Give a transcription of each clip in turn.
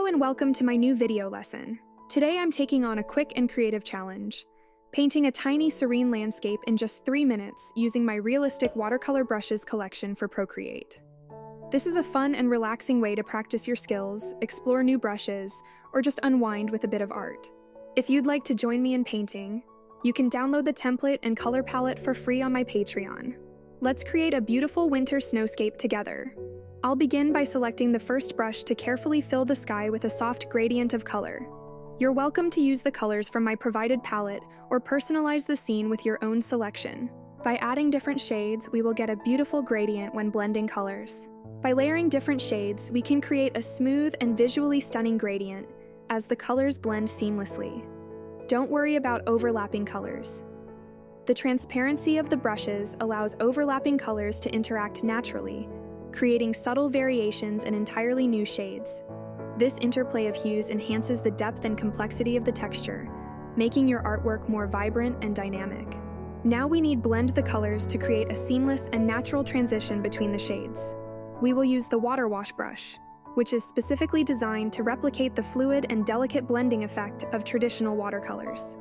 Hello and welcome to my new video lesson. Today I'm taking on a quick and creative challenge, painting a tiny serene landscape in just 3 minutes using my Realistic Watercolor Brushes collection for Procreate. This is a fun and relaxing way to practice your skills, explore new brushes, or just unwind with a bit of art. If you'd like to join me in painting, you can download the template and color palette for free on my Patreon. Let's create a beautiful winter snowscape together. I'll begin by selecting the first brush to carefully fill the sky with a soft gradient of color. You're welcome to use the colors from my provided palette or personalize the scene with your own selection. By adding different shades, we will get a beautiful gradient when blending colors. By layering different shades, we can create a smooth and visually stunning gradient as the colors blend seamlessly. Don't worry about overlapping colors. The transparency of the brushes allows overlapping colors to interact naturally, creating subtle variations and entirely new shades. This interplay of hues enhances the depth and complexity of the texture, making your artwork more vibrant and dynamic. Now we need to blend the colors to create a seamless and natural transition between the shades. We will use the water wash brush, which is specifically designed to replicate the fluid and delicate blending effect of traditional watercolors.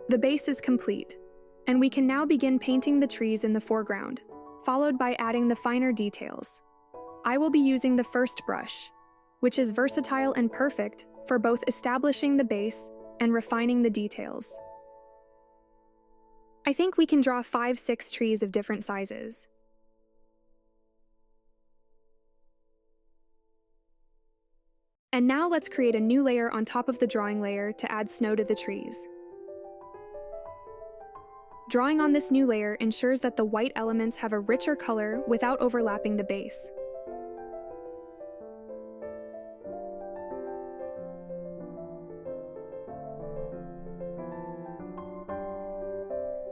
The base is complete, and we can now begin painting the trees in the foreground, followed by adding the finer details. I will be using the first brush, which is versatile and perfect for both establishing the base and refining the details. I think we can draw 5-6 trees of different sizes. And now let's create a new layer on top of the drawing layer to add snow to the trees. Drawing on this new layer ensures that the white elements have a richer color without overlapping the base.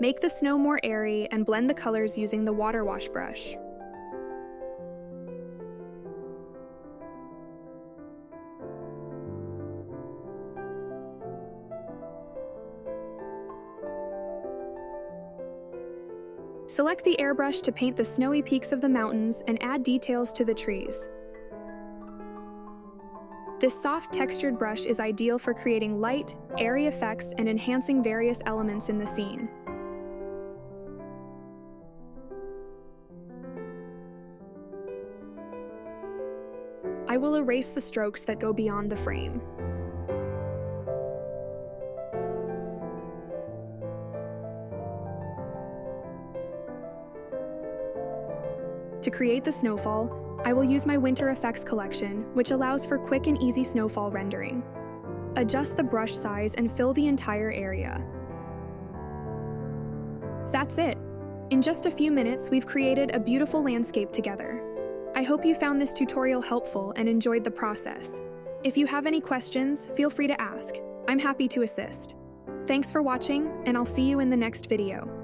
Make the snow more airy and blend the colors using the water wash brush. Select the airbrush to paint the snowy peaks of the mountains and add details to the trees. This soft textured brush is ideal for creating light, airy effects and enhancing various elements in the scene. I will erase the strokes that go beyond the frame. To create the snowfall, I will use my Winter Effects collection, which allows for quick and easy snowfall rendering. Adjust the brush size and fill the entire area. That's it! In just a few minutes, we've created a beautiful landscape together. I hope you found this tutorial helpful and enjoyed the process. If you have any questions, feel free to ask. I'm happy to assist. Thanks for watching, and I'll see you in the next video.